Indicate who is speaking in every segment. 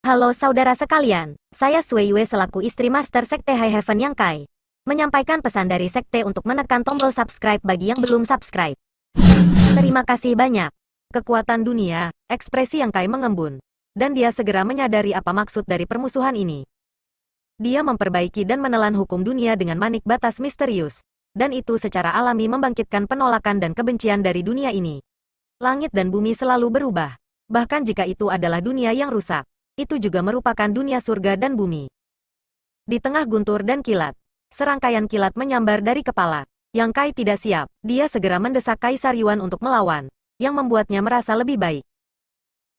Speaker 1: Halo saudara sekalian, saya Sui Yue selaku istri Master Sekte High Heaven Yang Kai. Menyampaikan pesan dari Sekte untuk menekan tombol subscribe bagi yang belum subscribe. Terima kasih banyak. Kekuatan dunia, ekspresi Yang Kai mengembun. Dan dia segera menyadari apa maksud dari permusuhan ini. Dia memperbaiki dan menelan hukum dunia dengan manik batas misterius. Dan itu secara alami membangkitkan penolakan dan kebencian dari dunia ini. Langit dan bumi selalu berubah. Bahkan jika itu adalah dunia yang rusak. Itu juga merupakan dunia surga dan bumi. Di tengah guntur dan kilat, serangkaian kilat menyambar dari kepala. Yang Kai tidak siap, dia segera mendesak Kaisar Yuan untuk melawan, yang membuatnya merasa lebih baik.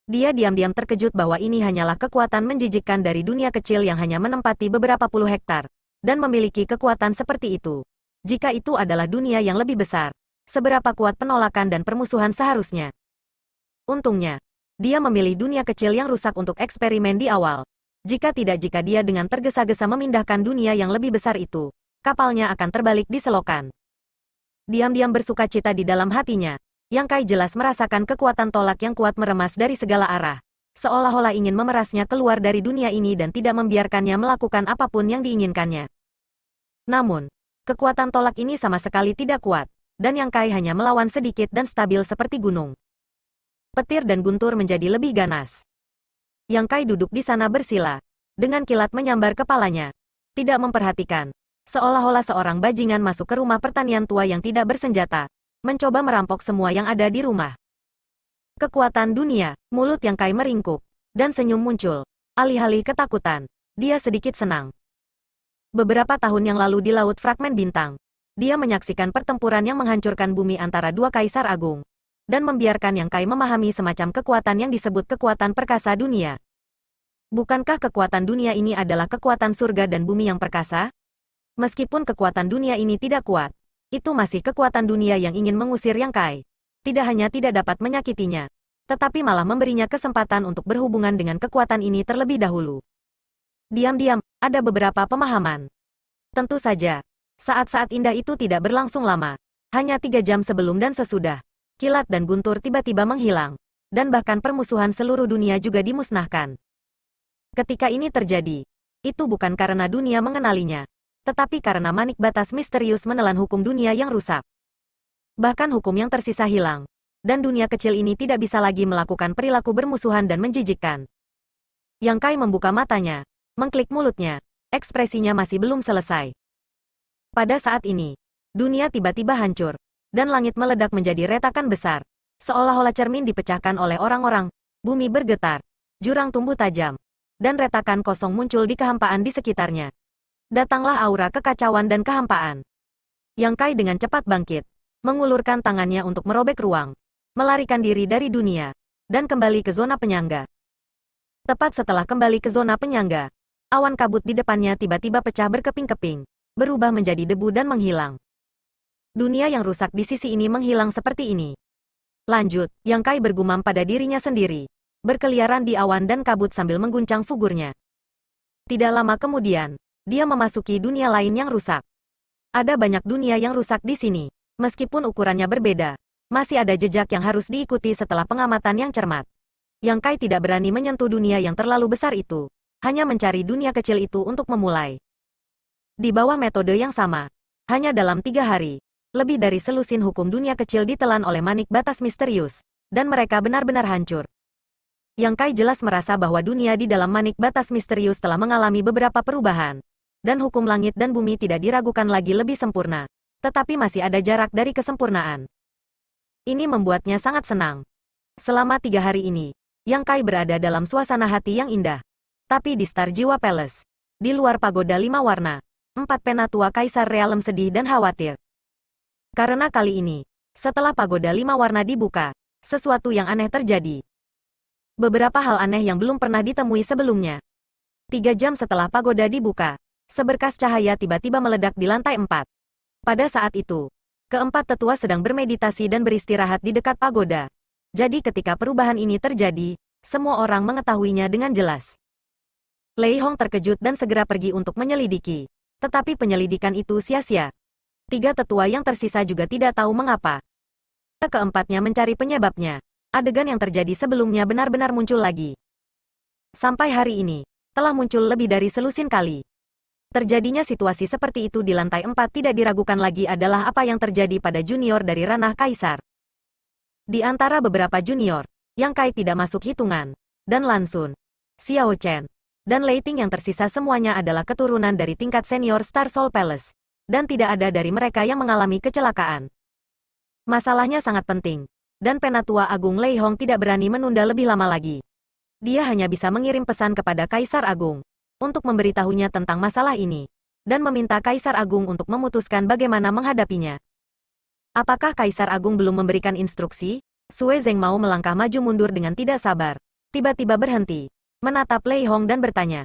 Speaker 1: Dia diam-diam terkejut bahwa ini hanyalah kekuatan menjijikkan dari dunia kecil yang hanya menempati beberapa puluh hektar, dan memiliki kekuatan seperti itu. Jika itu adalah dunia yang lebih besar, seberapa kuat penolakan dan permusuhan seharusnya. Untungnya, dia memilih dunia kecil yang rusak untuk eksperimen di awal. Jika dia dengan tergesa-gesa memindahkan dunia yang lebih besar itu, kapalnya akan terbalik di selokan. Diam-diam bersukacita di dalam hatinya, Yang Kai jelas merasakan kekuatan tolak yang kuat meremas dari segala arah, seolah-olah ingin memerasnya keluar dari dunia ini dan tidak membiarkannya melakukan apapun yang diinginkannya. Namun, kekuatan tolak ini sama sekali tidak kuat, dan Yang Kai hanya melawan sedikit dan stabil seperti gunung. Petir dan guntur menjadi lebih ganas. Yang Kai duduk di sana bersila, dengan kilat menyambar kepalanya, tidak memperhatikan, seolah-olah seorang bajingan masuk ke rumah pertanian tua yang tidak bersenjata, mencoba merampok semua yang ada di rumah. Kekuatan dunia, mulut Yang Kai meringkuk, dan senyum muncul. Alih-alih ketakutan, dia sedikit senang. Beberapa tahun yang lalu di Laut Fragmen Bintang, dia menyaksikan pertempuran yang menghancurkan bumi antara dua kaisar agung, dan membiarkan Yang Kai memahami semacam kekuatan yang disebut kekuatan perkasa dunia. Bukankah kekuatan dunia ini adalah kekuatan surga dan bumi yang perkasa? Meskipun kekuatan dunia ini tidak kuat, itu masih kekuatan dunia yang ingin mengusir Yang Kai. Tidak hanya tidak dapat menyakitinya, tetapi malah memberinya kesempatan untuk berhubungan dengan kekuatan ini terlebih dahulu. Diam-diam, ada beberapa pemahaman. Tentu saja, saat-saat indah itu tidak berlangsung lama, hanya 3 jam sebelum dan sesudah. Kilat dan guntur tiba-tiba menghilang, dan bahkan permusuhan seluruh dunia juga dimusnahkan. Ketika ini terjadi, itu bukan karena dunia mengenalinya, tetapi karena manik batas misterius menelan hukum dunia yang rusak. Bahkan hukum yang tersisa hilang, dan dunia kecil ini tidak bisa lagi melakukan perilaku bermusuhan dan menjijikkan. Yang Kai membuka matanya, mengklik mulutnya, ekspresinya masih belum selesai. Pada saat ini, dunia tiba-tiba hancur, dan langit meledak menjadi retakan besar, seolah-olah cermin dipecahkan oleh orang-orang, bumi bergetar, jurang tumbuh tajam, dan retakan kosong muncul di kehampaan di sekitarnya. Datanglah aura kekacauan dan kehampaan. Yang Kai dengan cepat bangkit, mengulurkan tangannya untuk merobek ruang, melarikan diri dari dunia, dan kembali ke zona penyangga. Tepat setelah kembali ke zona penyangga, awan kabut di depannya tiba-tiba pecah berkeping-keping, berubah menjadi debu dan menghilang. Dunia yang rusak di sisi ini menghilang seperti ini. Lanjut, Yang Kai bergumam pada dirinya sendiri, berkeliaran di awan dan kabut sambil mengguncang figurnya. Tidak lama kemudian, dia memasuki dunia lain yang rusak. Ada banyak dunia yang rusak di sini. Meskipun ukurannya berbeda, masih ada jejak yang harus diikuti setelah pengamatan yang cermat. Yang Kai tidak berani menyentuh dunia yang terlalu besar itu, hanya mencari dunia kecil itu untuk memulai. Di bawah metode yang sama, hanya dalam 3 hari, lebih dari selusin hukum dunia kecil ditelan oleh manik batas misterius, dan mereka benar-benar hancur. Yang Kai jelas merasa bahwa dunia di dalam manik batas misterius telah mengalami beberapa perubahan, dan hukum langit dan bumi tidak diragukan lagi lebih sempurna, tetapi masih ada jarak dari kesempurnaan. Ini membuatnya sangat senang. Selama 3 hari ini, Yang Kai berada dalam suasana hati yang indah. Tapi di Star Jiwa Palace, di luar pagoda 5 warna, 4 penatua Kaisar Realem sedih dan khawatir. Karena kali ini, setelah pagoda 5 warna dibuka, sesuatu yang aneh terjadi. Beberapa hal aneh yang belum pernah ditemui sebelumnya. 3 jam setelah pagoda dibuka, seberkas cahaya tiba-tiba meledak di lantai 4. Pada saat itu, keempat tetua sedang bermeditasi dan beristirahat di dekat pagoda. Jadi ketika perubahan ini terjadi, semua orang mengetahuinya dengan jelas. Lei Hong terkejut dan segera pergi untuk menyelidiki. Tetapi penyelidikan itu sia-sia. 3 tetua yang tersisa juga tidak tahu mengapa. Keempatnya mencari penyebabnya. Adegan yang terjadi sebelumnya benar-benar muncul lagi. Sampai hari ini, telah muncul lebih dari selusin kali. Terjadinya situasi seperti itu di lantai 4 tidak diragukan lagi adalah apa yang terjadi pada junior dari ranah Kaisar. Di antara beberapa junior, Yang Kai tidak masuk hitungan, dan Lan Xun, Xiao Chen, dan Lei Ting yang tersisa semuanya adalah keturunan dari tingkat senior Star Soul Palace, dan tidak ada dari mereka yang mengalami kecelakaan. Masalahnya sangat penting, dan Penatua Agung Lei Hong tidak berani menunda lebih lama lagi. Dia hanya bisa mengirim pesan kepada Kaisar Agung untuk memberitahunya tentang masalah ini, dan meminta Kaisar Agung untuk memutuskan bagaimana menghadapinya. Apakah Kaisar Agung belum memberikan instruksi? Sue Zeng mau melangkah maju mundur dengan tidak sabar, tiba-tiba berhenti, menatap Lei Hong dan bertanya.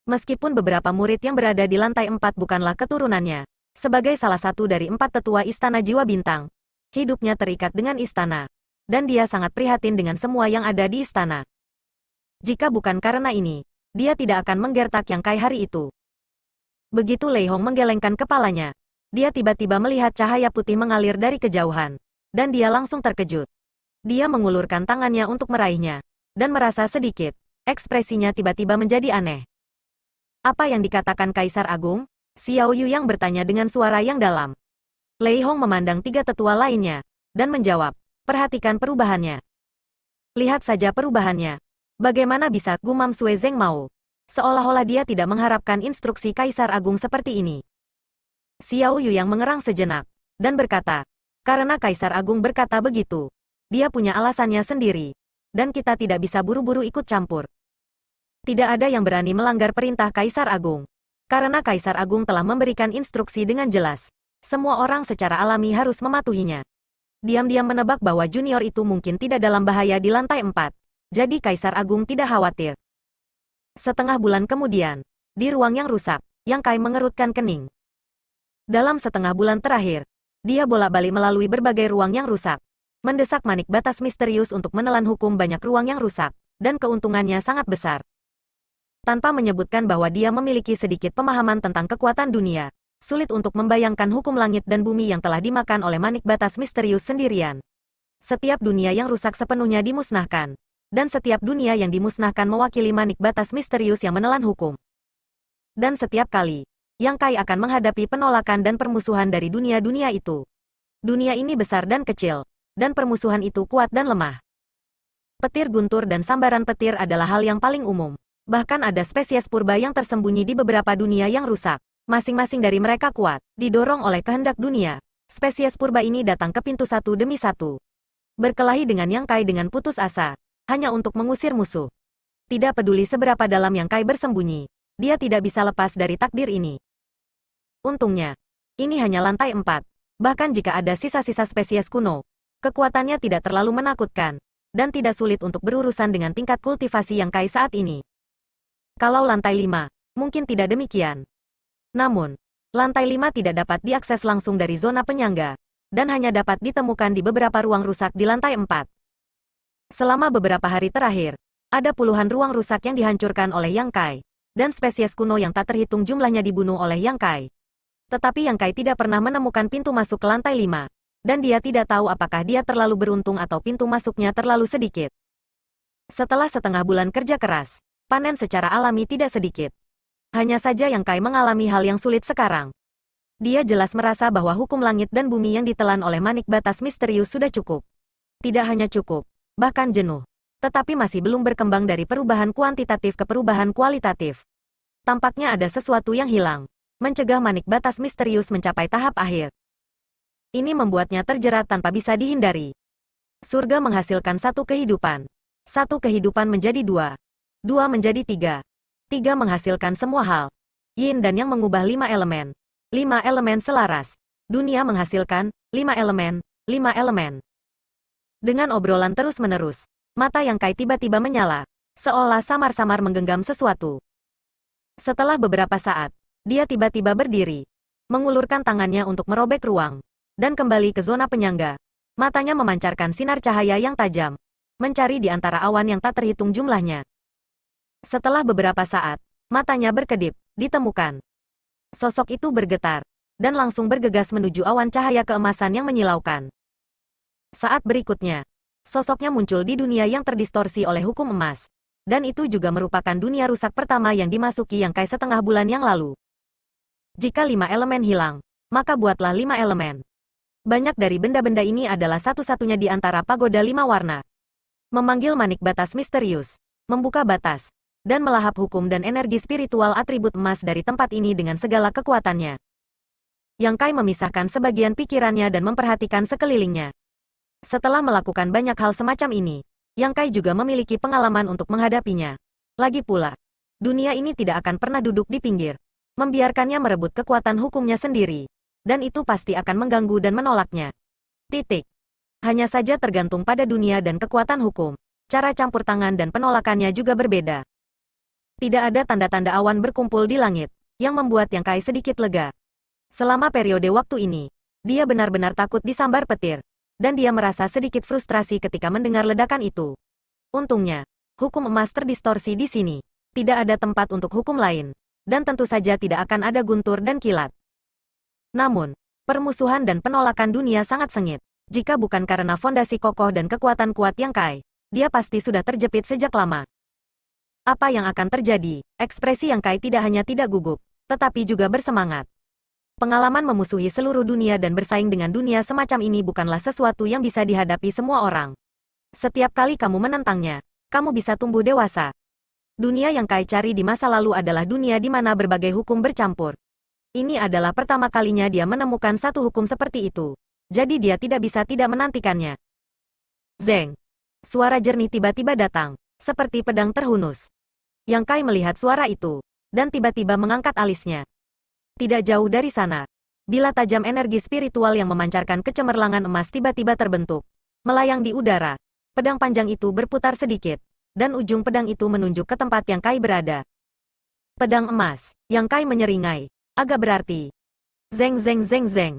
Speaker 1: Meskipun beberapa murid yang berada di lantai 4 bukanlah keturunannya, sebagai salah satu dari 4 tetua Istana Jiwa Bintang, hidupnya terikat dengan istana, dan dia sangat prihatin dengan semua yang ada di istana. Jika bukan karena ini, dia tidak akan menggertak Yang Kai hari itu. Begitu Lei Hong menggelengkan kepalanya, dia tiba-tiba melihat cahaya putih mengalir dari kejauhan, dan dia langsung terkejut. Dia mengulurkan tangannya untuk meraihnya, dan merasa sedikit, ekspresinya tiba-tiba menjadi aneh. Apa yang dikatakan Kaisar Agung? Xiao Yu yang bertanya dengan suara yang dalam. Lei Hong memandang 3 tetua lainnya, dan menjawab, perhatikan perubahannya. Lihat saja perubahannya. Bagaimana bisa, gumam Sue Zeng mau? Seolah-olah dia tidak mengharapkan instruksi Kaisar Agung seperti ini. Xiao Yu yang mengerang sejenak, dan berkata, karena Kaisar Agung berkata begitu, dia punya alasannya sendiri, dan kita tidak bisa buru-buru ikut campur. Tidak ada yang berani melanggar perintah Kaisar Agung. Karena Kaisar Agung telah memberikan instruksi dengan jelas, semua orang secara alami harus mematuhinya. Diam-diam menebak bahwa junior itu mungkin tidak dalam bahaya di lantai 4. Jadi Kaisar Agung tidak khawatir. Setengah bulan kemudian, di ruang yang rusak, Yang Kai mengerutkan kening. Dalam setengah bulan terakhir, dia bolak-balik melalui berbagai ruang yang rusak, mendesak manik batas misterius untuk menelan hukum banyak ruang yang rusak, dan keuntungannya sangat besar. Tanpa menyebutkan bahwa dia memiliki sedikit pemahaman tentang kekuatan dunia, sulit untuk membayangkan hukum langit dan bumi yang telah dimakan oleh manik batas misterius sendirian. Setiap dunia yang rusak sepenuhnya dimusnahkan. Dan setiap dunia yang dimusnahkan mewakili manik batas misterius yang menelan hukum. Dan setiap kali, Yang Kai akan menghadapi penolakan dan permusuhan dari dunia-dunia itu. Dunia ini besar dan kecil, dan permusuhan itu kuat dan lemah. Petir guntur dan sambaran petir adalah hal yang paling umum. Bahkan ada spesies purba yang tersembunyi di beberapa dunia yang rusak. Masing-masing dari mereka kuat, didorong oleh kehendak dunia. Spesies purba ini datang ke pintu satu demi satu. Berkelahi dengan Yang Kai dengan putus asa. Hanya untuk mengusir musuh. Tidak peduli seberapa dalam Yang Kai bersembunyi, dia tidak bisa lepas dari takdir ini. Untungnya, ini hanya lantai 4. Bahkan jika ada sisa-sisa spesies kuno, kekuatannya tidak terlalu menakutkan, dan tidak sulit untuk berurusan dengan tingkat kultivasi Yang Kai saat ini. Kalau lantai 5, mungkin tidak demikian. Namun, lantai 5 tidak dapat diakses langsung dari zona penyangga, dan hanya dapat ditemukan di beberapa ruang rusak di lantai 4. Selama beberapa hari terakhir, ada puluhan ruang rusak yang dihancurkan oleh Yang Kai, dan spesies kuno yang tak terhitung jumlahnya dibunuh oleh Yang Kai. Tetapi Yang Kai tidak pernah menemukan pintu masuk ke lantai 5, dan dia tidak tahu apakah dia terlalu beruntung atau pintu masuknya terlalu sedikit. Setelah setengah bulan kerja keras, panen secara alami tidak sedikit. Hanya saja Yang Kai mengalami hal yang sulit sekarang. Dia jelas merasa bahwa hukum langit dan bumi yang ditelan oleh manik batas misterius sudah cukup. Tidak hanya cukup, bahkan jenuh, tetapi masih belum berkembang dari perubahan kuantitatif ke perubahan kualitatif. Tampaknya ada sesuatu yang hilang, mencegah manik batas misterius mencapai tahap akhir. Ini membuatnya terjerat tanpa bisa dihindari. Surga menghasilkan satu kehidupan menjadi dua menjadi tiga menghasilkan semua hal. Yin dan Yang mengubah 5 elemen. 5 elemen selaras. Dunia menghasilkan 5 elemen. Dengan obrolan terus-menerus, mata Yang Kai tiba-tiba menyala, seolah samar-samar menggenggam sesuatu. Setelah beberapa saat, dia tiba-tiba berdiri, mengulurkan tangannya untuk merobek ruang, dan kembali ke zona penyangga. Matanya memancarkan sinar cahaya yang tajam, mencari di antara awan yang tak terhitung jumlahnya. Setelah beberapa saat, matanya berkedip, ditemukan. Sosok itu bergetar, dan langsung bergegas menuju awan cahaya keemasan yang menyilaukan. Saat berikutnya, sosoknya muncul di dunia yang terdistorsi oleh hukum emas. Dan itu juga merupakan dunia rusak pertama yang dimasuki Yang Kai setengah bulan yang lalu. Jika 5 elemen hilang, maka buatlah 5 elemen. Banyak dari benda-benda ini adalah satu-satunya di antara pagoda 5 warna. Memanggil manik batas misterius, membuka batas, dan melahap hukum dan energi spiritual atribut emas dari tempat ini dengan segala kekuatannya. Yang Kai memisahkan sebagian pikirannya dan memperhatikan sekelilingnya. Setelah melakukan banyak hal semacam ini, Yang Kai juga memiliki pengalaman untuk menghadapinya. Lagi pula, dunia ini tidak akan pernah duduk di pinggir, membiarkannya merebut kekuatan hukumnya sendiri, dan itu pasti akan mengganggu dan menolaknya. Titik. Hanya saja tergantung pada dunia dan kekuatan hukum, cara campur tangan dan penolakannya juga berbeda. Tidak ada tanda-tanda awan berkumpul di langit, yang membuat Yang Kai sedikit lega. Selama periode waktu ini, dia benar-benar takut disambar petir, dan dia merasa sedikit frustrasi ketika mendengar ledakan itu. Untungnya, hukum emas terdistorsi di sini. Tidak ada tempat untuk hukum lain, dan tentu saja tidak akan ada guntur dan kilat. Namun, permusuhan dan penolakan dunia sangat sengit. Jika bukan karena fondasi kokoh dan kekuatan kuat Yang Kai, dia pasti sudah terjepit sejak lama. Apa yang akan terjadi? Ekspresi Yang Kai tidak hanya tidak gugup, tetapi juga bersemangat. Pengalaman memusuhi seluruh dunia dan bersaing dengan dunia semacam ini bukanlah sesuatu yang bisa dihadapi semua orang. Setiap kali kamu menentangnya, kamu bisa tumbuh dewasa. Dunia Yang Kai cari di masa lalu adalah dunia di mana berbagai hukum bercampur. Ini adalah pertama kalinya dia menemukan satu hukum seperti itu. Jadi dia tidak bisa tidak menantikannya. Zeng. Suara jernih tiba-tiba datang, seperti pedang terhunus. Yang Kai melihat suara itu, dan tiba-tiba mengangkat alisnya. Tidak jauh dari sana, bila tajam energi spiritual yang memancarkan kecemerlangan emas tiba-tiba terbentuk, melayang di udara. Pedang panjang itu berputar sedikit, dan ujung pedang itu menunjuk ke tempat Yang Kai berada. Pedang emas, Yang Kai menyeringai, agak berarti. Zeng zeng zeng zeng.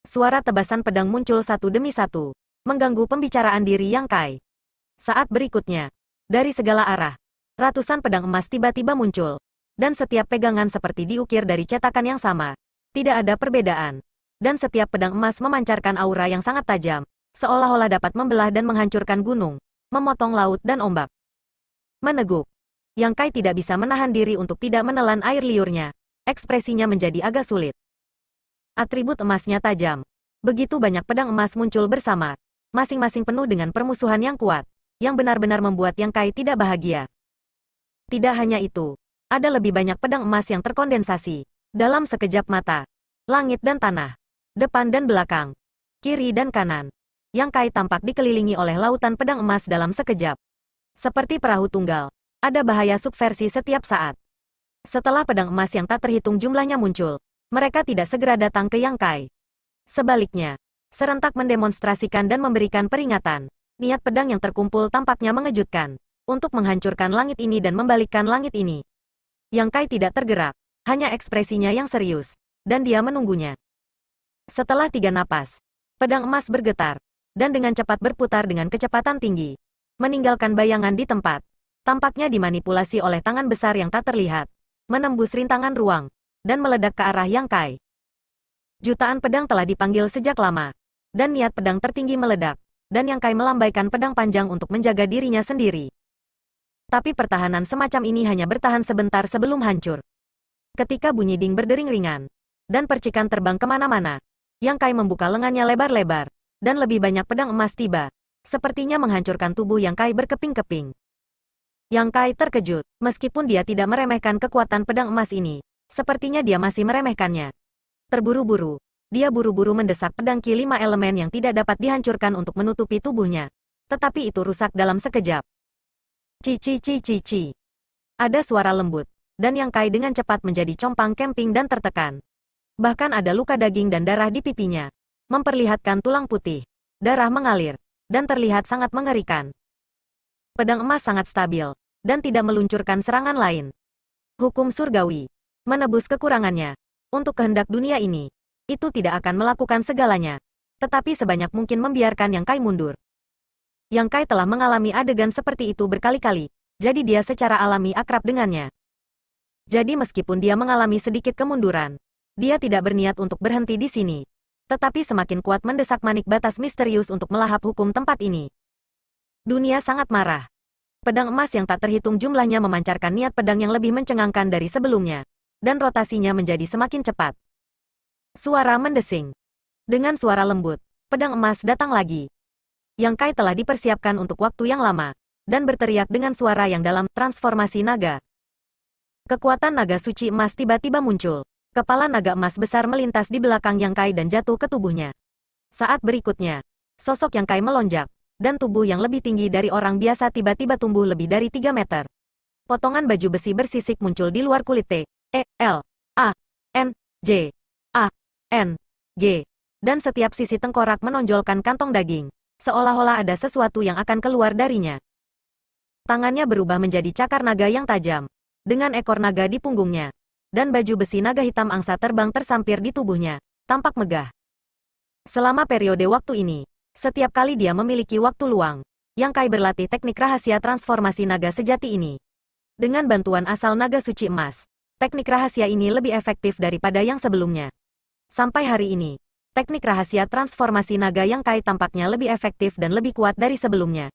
Speaker 1: Suara tebasan pedang muncul satu demi satu, mengganggu pembicaraan diri Yang Kai. Saat berikutnya, dari segala arah, ratusan pedang emas tiba-tiba muncul. Dan setiap pegangan seperti diukir dari cetakan yang sama. Tidak ada perbedaan. Dan setiap pedang emas memancarkan aura yang sangat tajam, seolah-olah dapat membelah dan menghancurkan gunung, memotong laut dan ombak. Meneguk. Yang Kai tidak bisa menahan diri untuk tidak menelan air liurnya. Ekspresinya menjadi agak sulit. Atribut emasnya tajam. Begitu banyak pedang emas muncul bersama, masing-masing penuh dengan permusuhan yang kuat, yang benar-benar membuat Yang Kai tidak bahagia. Tidak hanya itu. Ada lebih banyak pedang emas yang terkondensasi. Dalam sekejap mata. Langit dan tanah. Depan dan belakang. Kiri dan kanan. Yang Kai tampak dikelilingi oleh lautan pedang emas dalam sekejap. Seperti perahu tunggal. Ada bahaya subversi setiap saat. Setelah pedang emas yang tak terhitung jumlahnya muncul, mereka tidak segera datang ke Yang Kai. Sebaliknya, serentak mendemonstrasikan dan memberikan peringatan. Niat pedang yang terkumpul tampaknya mengejutkan. Untuk menghancurkan langit ini dan membalikkan langit ini. Yang Kai tidak tergerak, hanya ekspresinya yang serius, dan dia menunggunya. Setelah 3 napas, pedang emas bergetar, dan dengan cepat berputar dengan kecepatan tinggi, meninggalkan bayangan di tempat. Tampaknya dimanipulasi oleh tangan besar yang tak terlihat, menembus rintangan ruang, dan meledak ke arah Yang Kai. Jutaan pedang telah dipanggil sejak lama, dan niat pedang tertinggi meledak, dan Yang Kai melambaikan pedang panjang untuk menjaga dirinya sendiri. Tapi pertahanan semacam ini hanya bertahan sebentar sebelum hancur. Ketika bunyi ding berdering ringan, dan percikan terbang kemana-mana, Yang Kai membuka lengannya lebar-lebar, dan lebih banyak pedang emas tiba, sepertinya menghancurkan tubuh Yang Kai berkeping-keping. Yang Kai terkejut, meskipun dia tidak meremehkan kekuatan pedang emas ini, sepertinya dia masih meremehkannya. Terburu-buru, dia buru-buru mendesak pedang Ki 5 elemen yang tidak dapat dihancurkan untuk menutupi tubuhnya. Tetapi itu rusak dalam sekejap. Cici. Ada suara lembut, dan Yang Kai dengan cepat menjadi compang camping dan tertekan. Bahkan ada luka daging dan darah di pipinya, memperlihatkan tulang putih. Darah mengalir, dan terlihat sangat mengerikan. Pedang emas sangat stabil, dan tidak meluncurkan serangan lain. Hukum surgawi, menebus kekurangannya. Untuk kehendak dunia ini, itu tidak akan melakukan segalanya, tetapi sebanyak mungkin membiarkan Yang Kai mundur. Yang Kai telah mengalami adegan seperti itu berkali-kali, jadi dia secara alami akrab dengannya. Jadi meskipun dia mengalami sedikit kemunduran, dia tidak berniat untuk berhenti di sini, tetapi semakin kuat mendesak manik batas misterius untuk melahap hukum tempat ini. Dunia sangat marah. Pedang emas yang tak terhitung jumlahnya memancarkan niat pedang yang lebih mencengangkan dari sebelumnya. Dan rotasinya menjadi semakin cepat. Suara mendesing. Dengan suara lembut, pedang emas datang lagi. Yang Kai telah dipersiapkan untuk waktu yang lama. Dan berteriak dengan suara yang dalam, transformasi naga. Kekuatan naga suci emas tiba-tiba muncul. Kepala naga emas besar melintas di belakang Yang Kai dan jatuh ke tubuhnya. Saat berikutnya, sosok Yang Kai melonjak. Dan tubuh yang lebih tinggi dari orang biasa tiba-tiba tumbuh lebih dari 3 meter. Potongan baju besi bersisik muncul di luar kulit T, E, L, A, N, J, A, N, G. Dan setiap sisi tengkorak menonjolkan kantong daging. Seolah-olah ada sesuatu yang akan keluar darinya. Tangannya berubah menjadi cakar naga yang tajam. Dengan ekor naga di punggungnya. Dan baju besi naga hitam angsa terbang tersampir di tubuhnya. Tampak megah. Selama periode waktu ini, setiap kali dia memiliki waktu luang, Yang Kai berlatih teknik rahasia transformasi naga sejati ini. Dengan bantuan asal naga suci emas, teknik rahasia ini lebih efektif daripada yang sebelumnya. Sampai hari ini, teknik rahasia transformasi naga Yang Kai tampaknya lebih efektif dan lebih kuat dari sebelumnya.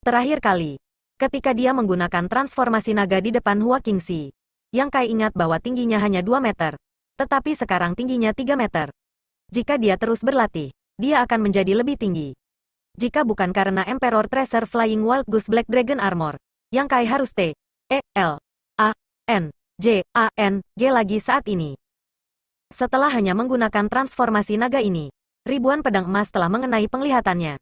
Speaker 1: Terakhir kali, ketika dia menggunakan transformasi naga di depan Hua Qingxi, Yang Kai ingat bahwa tingginya hanya 2 meter, tetapi sekarang tingginya 3 meter. Jika dia terus berlatih, dia akan menjadi lebih tinggi. Jika bukan karena Emperor Treasure Flying Wild Goose Black Dragon Armor, Yang Kai harus T, E, L, A, N, J, A, N, G lagi saat ini. Setelah hanya menggunakan transformasi naga ini, ribuan pedang emas telah mengenai penglihatannya.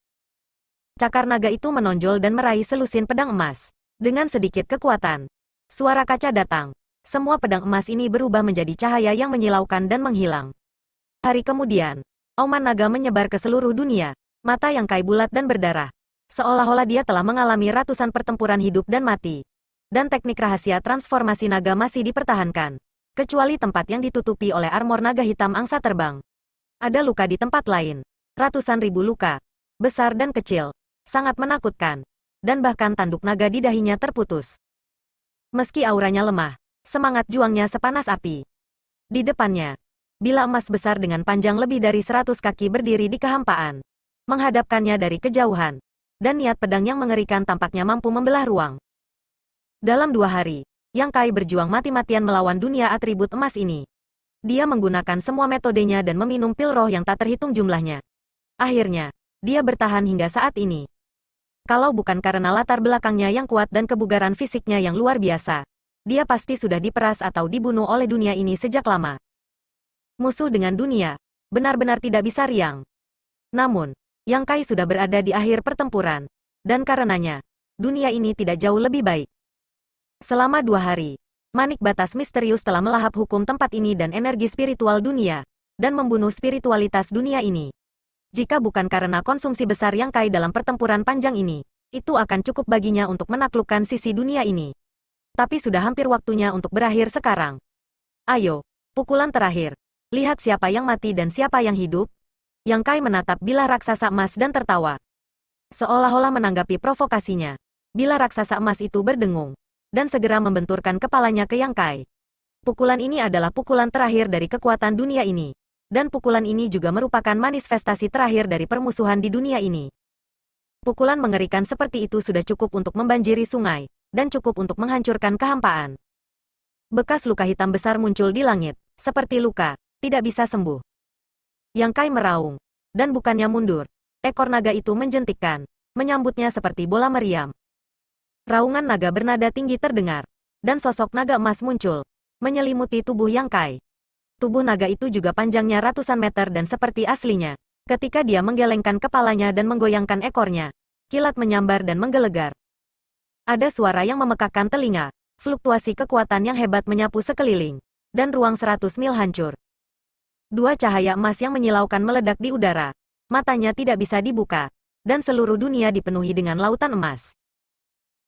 Speaker 1: Cakar naga itu menonjol dan meraih selusin pedang emas. Dengan sedikit kekuatan, suara kaca datang. Semua pedang emas ini berubah menjadi cahaya yang menyilaukan dan menghilang. Hari kemudian, auman naga menyebar ke seluruh dunia. Mata Yang Kai bulat dan berdarah. Seolah-olah dia telah mengalami ratusan pertempuran hidup dan mati. Dan teknik rahasia transformasi naga masih dipertahankan. Kecuali tempat yang ditutupi oleh armor naga hitam angsa terbang. Ada luka di tempat lain. Ratusan ribu luka. Besar dan kecil. Sangat menakutkan. Dan bahkan tanduk naga di dahinya terputus. Meski auranya lemah, semangat juangnya sepanas api. Di depannya, bila emas besar dengan panjang lebih dari 100 kaki berdiri di kehampaan, menghadapkannya dari kejauhan, dan niat pedang yang mengerikan tampaknya mampu membelah ruang. Dalam 2 hari, Yang Kai berjuang mati-matian melawan dunia atribut emas ini. Dia menggunakan semua metodenya dan meminum pil roh yang tak terhitung jumlahnya. Akhirnya, dia bertahan hingga saat ini. Kalau bukan karena latar belakangnya yang kuat dan kebugaran fisiknya yang luar biasa, dia pasti sudah diperas atau dibunuh oleh dunia ini sejak lama. Musuh dengan dunia, benar-benar tidak bisa riang. Namun, Yang Kai sudah berada di akhir pertempuran, dan karenanya, dunia ini tidak jauh lebih baik. Selama 2 hari, manik batas misterius telah melahap hukum tempat ini dan energi spiritual dunia, dan membunuh spiritualitas dunia ini. Jika bukan karena konsumsi besar Yang Kai dalam pertempuran panjang ini, itu akan cukup baginya untuk menaklukkan sisi dunia ini. Tapi sudah hampir waktunya untuk berakhir sekarang. Ayo, pukulan terakhir. Lihat siapa yang mati dan siapa yang hidup. Yang Kai menatap bilah raksasa emas dan tertawa. Seolah-olah menanggapi provokasinya. Bilah raksasa emas itu berdengung, dan segera membenturkan kepalanya ke Yang Kai. Pukulan ini adalah pukulan terakhir dari kekuatan dunia ini. Dan pukulan ini juga merupakan manifestasi terakhir dari permusuhan di dunia ini. Pukulan mengerikan seperti itu sudah cukup untuk membanjiri sungai, dan cukup untuk menghancurkan kehampaan. Bekas luka hitam besar muncul di langit, seperti luka, tidak bisa sembuh. Yang Kai meraung, dan bukannya mundur. Ekor naga itu menjentikkan, menyambutnya seperti bola meriam. Raungan naga bernada tinggi terdengar, dan sosok naga emas muncul, menyelimuti tubuh Yang Kai. Tubuh naga itu juga panjangnya ratusan meter dan seperti aslinya. Ketika dia menggelengkan kepalanya dan menggoyangkan ekornya, kilat menyambar dan menggelegar. Ada suara yang memekakkan telinga, fluktuasi kekuatan yang hebat menyapu sekeliling, dan ruang 100 mil hancur. 2 cahaya emas yang menyilaukan meledak di udara. Matanya tidak bisa dibuka, dan seluruh dunia dipenuhi dengan lautan emas.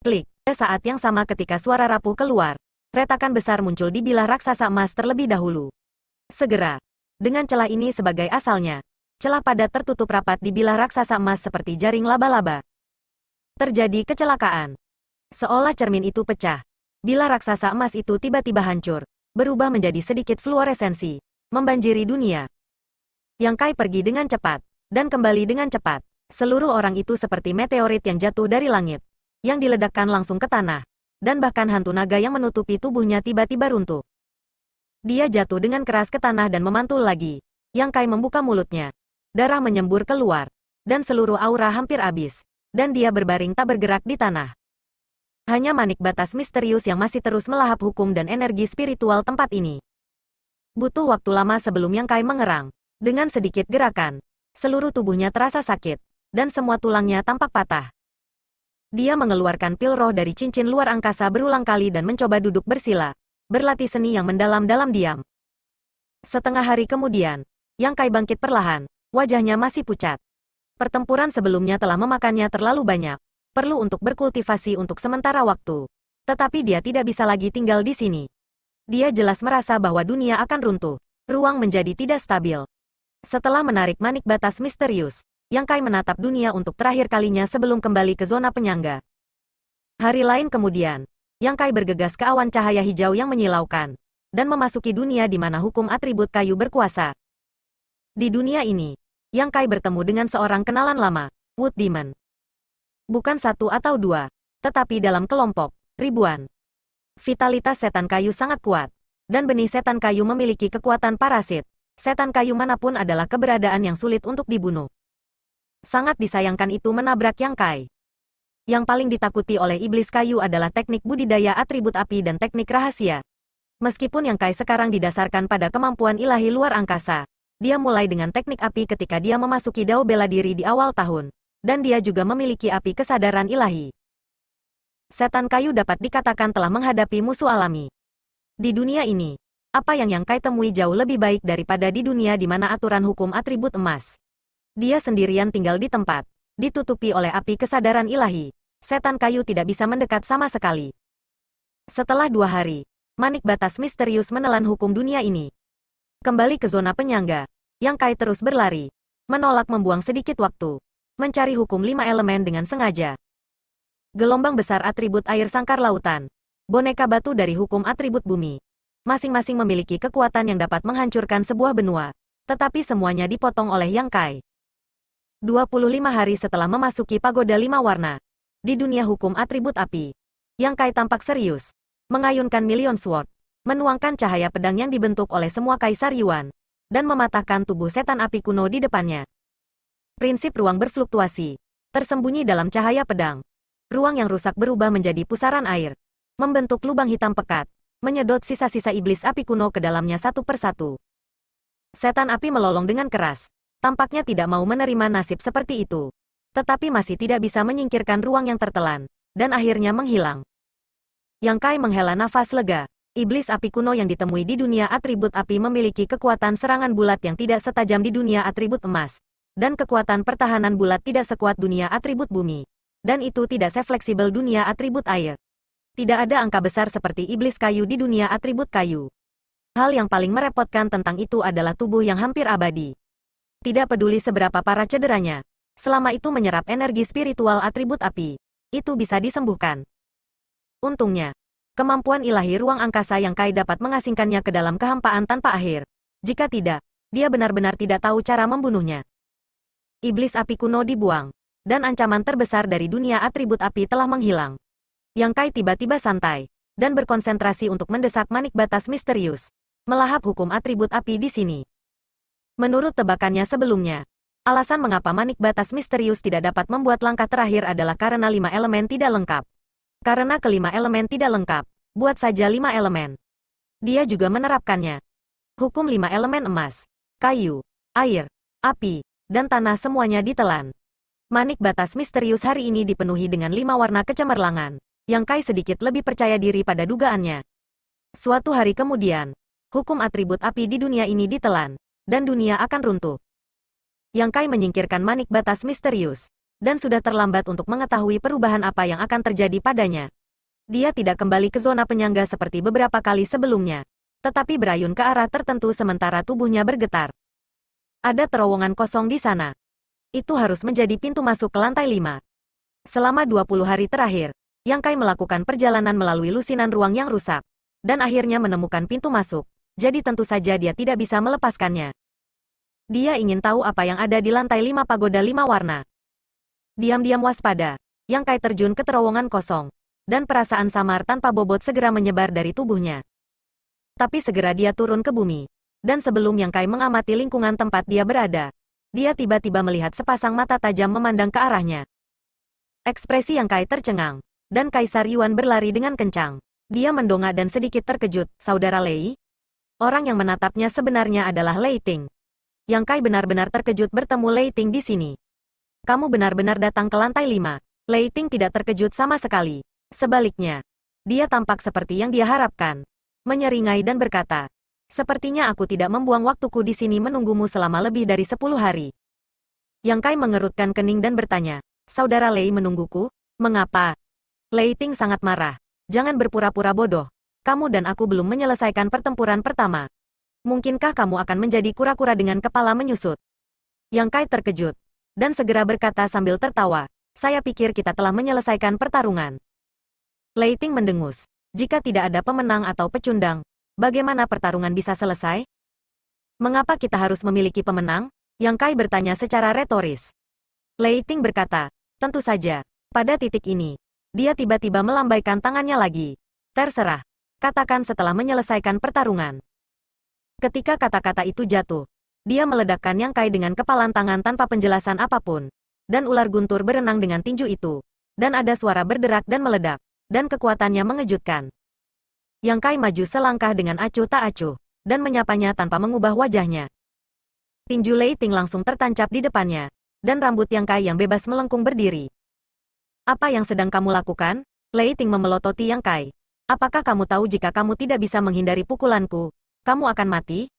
Speaker 1: Klik. Saat yang sama ketika suara rapuh keluar, retakan besar muncul di bilah raksasa emas terlebih dahulu. Segera, dengan celah ini sebagai asalnya, celah padat tertutup rapat di bilah raksasa emas seperti jaring laba-laba. Terjadi kecelakaan. Seolah cermin itu pecah. Bilah raksasa emas itu tiba-tiba hancur, berubah menjadi sedikit fluoresensi, membanjiri dunia. Yang Kai pergi dengan cepat, dan kembali dengan cepat. Seluruh orang itu seperti meteorit yang jatuh dari langit. yang diledakkan langsung ke tanah, dan bahkan hantu naga yang menutupi tubuhnya tiba-tiba runtuh. Dia jatuh dengan keras ke tanah dan memantul lagi. Yang Kai membuka mulutnya. Darah menyembur keluar, dan seluruh aura hampir habis, dan dia berbaring tak bergerak di tanah. Hanya manik batas misterius yang masih terus melahap hukum dan energi spiritual tempat ini. Butuh waktu lama sebelum Yang Kai mengerang. Dengan sedikit gerakan, seluruh tubuhnya terasa sakit, dan semua tulangnya tampak patah. Dia mengeluarkan pil roh dari cincin luar angkasa berulang kali dan mencoba duduk bersila, berlatih seni yang mendalam dalam diam. Setengah hari kemudian, Yang Kai bangkit perlahan, wajahnya masih pucat. Pertempuran sebelumnya telah memakannya terlalu banyak, perlu untuk berkultivasi untuk sementara waktu. Tetapi dia tidak bisa lagi tinggal di sini. Dia jelas merasa bahwa dunia akan runtuh. Ruang menjadi tidak stabil. Setelah menarik manik batas misterius, Yang Kai menatap dunia untuk terakhir kalinya sebelum kembali ke zona penyangga. Hari lain kemudian, Yang Kai bergegas ke awan cahaya hijau yang menyilaukan, dan memasuki dunia di mana hukum atribut kayu berkuasa. Di dunia ini, Yang Kai bertemu dengan seorang kenalan lama, Wood Demon. Bukan satu atau dua, tetapi dalam kelompok, ribuan. Vitalitas setan kayu sangat kuat, dan benih setan kayu memiliki kekuatan parasit. Setan kayu manapun adalah keberadaan yang sulit untuk dibunuh. Sangat disayangkan itu menabrak Yang Kai. Yang paling ditakuti oleh iblis kayu adalah teknik budidaya atribut api dan teknik rahasia. Meskipun Yang Kai sekarang didasarkan pada kemampuan ilahi luar angkasa, dia mulai dengan teknik api ketika dia memasuki Dao bela diri di awal tahun, dan dia juga memiliki api kesadaran ilahi. Setan kayu dapat dikatakan telah menghadapi musuh alami. Di dunia ini, apa yang Yang Kai temui jauh lebih baik daripada di dunia di mana aturan hukum atribut emas. Dia sendirian tinggal di tempat, ditutupi oleh api kesadaran ilahi. Setan kayu tidak bisa mendekat sama sekali. Setelah 2 hari, manik batas misterius menelan hukum dunia ini. Kembali ke zona penyangga, Yang Kai terus berlari, menolak membuang sedikit waktu, mencari hukum 5 elemen dengan sengaja. Gelombang besar atribut air sangkar lautan, boneka batu dari hukum atribut bumi. Masing-masing memiliki kekuatan yang dapat menghancurkan sebuah benua, tetapi semuanya dipotong oleh Yang Kai. 25 hari setelah memasuki pagoda 5 warna, di dunia hukum atribut api, Yang Kai tampak serius, mengayunkan Million Sword, menuangkan cahaya pedang yang dibentuk oleh semua kaisar Yuan, dan mematahkan tubuh setan api kuno di depannya. Prinsip ruang berfluktuasi, tersembunyi dalam cahaya pedang. Ruang yang rusak berubah menjadi pusaran air, membentuk lubang hitam pekat, menyedot sisa-sisa iblis api kuno ke dalamnya satu persatu. Setan api melolong dengan keras, tampaknya tidak mau menerima nasib seperti itu. Tetapi masih tidak bisa menyingkirkan ruang yang tertelan, dan akhirnya menghilang. Yang Kai menghela nafas lega. Iblis api kuno yang ditemui di dunia atribut api memiliki kekuatan serangan bulat yang tidak setajam di dunia atribut emas, dan kekuatan pertahanan bulat tidak sekuat dunia atribut bumi. Dan itu tidak sefleksibel dunia atribut air. Tidak ada angka besar seperti iblis kayu di dunia atribut kayu. Hal yang paling merepotkan tentang itu adalah tubuh yang hampir abadi. Tidak peduli seberapa parah cederanya, selama itu menyerap energi spiritual atribut api, itu bisa disembuhkan. Untungnya, kemampuan ilahi ruang angkasa Yang Kai dapat mengasingkannya ke dalam kehampaan tanpa akhir. Jika tidak, dia benar-benar tidak tahu cara membunuhnya. Iblis api kuno dibuang, dan ancaman terbesar dari dunia atribut api telah menghilang. Yang Kai tiba-tiba santai, dan berkonsentrasi untuk mendesak manik batas misterius, melahap hukum atribut api di sini. Menurut tebakannya sebelumnya, alasan mengapa manik batas misterius tidak dapat membuat langkah terakhir adalah karena 5 elemen tidak lengkap. Karena kelima elemen tidak lengkap, buat saja 5 elemen. Dia juga menerapkannya. Hukum 5 elemen emas, kayu, air, api, dan tanah semuanya ditelan. Manik batas misterius hari ini dipenuhi dengan 5 warna kecemerlangan. Yang Kai sedikit lebih percaya diri pada dugaannya. Suatu hari kemudian, hukum atribut api di dunia ini ditelan, dan dunia akan runtuh. Yang Kai menyingkirkan manik batas misterius, dan sudah terlambat untuk mengetahui perubahan apa yang akan terjadi padanya. Dia tidak kembali ke zona penyangga seperti beberapa kali sebelumnya, tetapi berayun ke arah tertentu sementara tubuhnya bergetar. Ada terowongan kosong di sana. Itu harus menjadi pintu masuk ke lantai 5. Selama 20 hari terakhir, Yang Kai melakukan perjalanan melalui lusinan ruang yang rusak, dan akhirnya menemukan pintu masuk, jadi tentu saja dia tidak bisa melepaskannya. Dia ingin tahu apa yang ada di lantai 5 pagoda 5 warna. Diam-diam waspada, Yang Kai terjun ke terowongan kosong, dan perasaan samar tanpa bobot segera menyebar dari tubuhnya. Tapi segera dia turun ke bumi. Dan sebelum Yang Kai mengamati lingkungan tempat dia berada, dia tiba-tiba melihat sepasang mata tajam memandang ke arahnya. Ekspresi Yang Kai tercengang, dan Kaisar Yuan berlari dengan kencang. Dia mendongak dan sedikit terkejut, "Saudara Lei?" Orang yang menatapnya sebenarnya adalah Lei Ting. Yang Kai benar-benar terkejut bertemu Lei Ting di sini. "Kamu benar-benar datang ke lantai 5. Lei Ting tidak terkejut sama sekali. Sebaliknya, dia tampak seperti yang dia harapkan. Menyeringai dan berkata, "Sepertinya aku tidak membuang waktuku di sini menunggumu selama lebih dari 10 hari." Yang Kai mengerutkan kening dan bertanya, "Saudara Lei menungguku? Mengapa?" Lei Ting sangat marah. "Jangan berpura-pura bodoh. Kamu dan aku belum menyelesaikan pertempuran pertama. Mungkinkah kamu akan menjadi kura-kura dengan kepala menyusut?" Yang Kai terkejut, dan segera berkata sambil tertawa, "Saya pikir kita telah menyelesaikan pertarungan." Lei Ting mendengus. Jika tidak ada pemenang atau pecundang, bagaimana pertarungan bisa selesai? "Mengapa kita harus memiliki pemenang?" Yang Kai bertanya secara retoris. Lei Ting berkata, "Tentu saja. Pada titik ini, dia tiba-tiba melambaikan tangannya lagi. Terserah. Katakan setelah menyelesaikan pertarungan." Ketika kata-kata itu jatuh, dia meledakkan Yang Kai dengan kepalan tangan tanpa penjelasan apapun. Dan ular guntur berenang dengan tinju itu. Dan ada suara berderak dan meledak. Dan kekuatannya mengejutkan. Yang Kai maju selangkah dengan acuh tak acuh. Dan menyapanya tanpa mengubah wajahnya. Tinju Lei Ting langsung tertancap di depannya. Dan rambut Yang Kai yang bebas melengkung berdiri. "Apa yang sedang kamu lakukan?" Lei Ting memelototi Yang Kai. "Apakah kamu tahu jika kamu tidak bisa menghindari pukulanku, kamu akan mati?"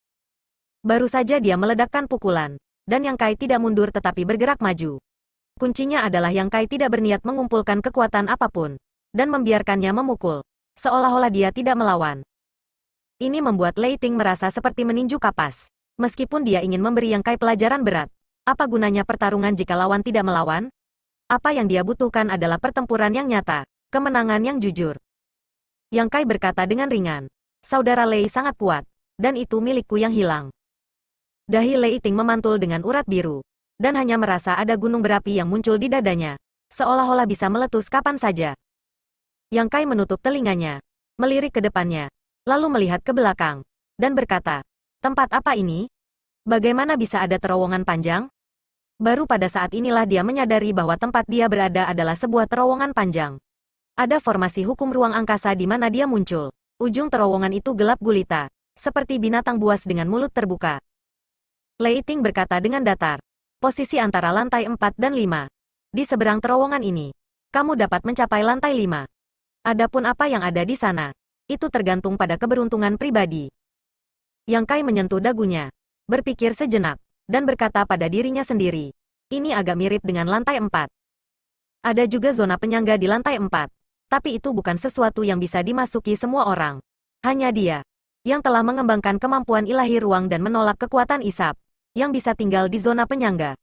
Speaker 1: Baru saja dia meledakkan pukulan. Dan Yang Kai tidak mundur tetapi bergerak maju. Kuncinya adalah Yang Kai tidak berniat mengumpulkan kekuatan apapun. Dan membiarkannya memukul. Seolah-olah dia tidak melawan. Ini membuat Lei Ting merasa seperti meninju kapas. Meskipun dia ingin memberi Yang Kai pelajaran berat. Apa gunanya pertarungan jika lawan tidak melawan? Apa yang dia butuhkan adalah pertempuran yang nyata. Kemenangan yang jujur. Yang Kai berkata dengan ringan. "Saudara Lei sangat kuat. Dan itu milikku yang hilang." Dahi Lei Ting memantul dengan urat biru. Dan hanya merasa ada gunung berapi yang muncul di dadanya. Seolah-olah bisa meletus kapan saja. Yang Kai menutup telinganya. Melirik ke depannya. Lalu melihat ke belakang. Dan berkata, "Tempat apa ini? Bagaimana bisa ada terowongan panjang?" Baru pada saat inilah dia menyadari bahwa tempat dia berada adalah sebuah terowongan panjang. Ada formasi hukum ruang angkasa di mana dia muncul. Ujung terowongan itu gelap gulita. Seperti binatang buas dengan mulut terbuka. Lei Ting berkata dengan datar. "Posisi antara lantai 4 dan 5. Di seberang terowongan ini, kamu dapat mencapai lantai 5. Adapun apa yang ada di sana, itu tergantung pada keberuntungan pribadi." Yang Kai menyentuh dagunya, berpikir sejenak, dan berkata pada dirinya sendiri, "Ini agak mirip dengan lantai 4. Ada juga zona penyangga di lantai 4. Tapi itu bukan sesuatu yang bisa dimasuki semua orang. Hanya dia, yang telah mengembangkan kemampuan ilahi ruang dan menolak kekuatan isap, yang bisa tinggal di zona penyangga."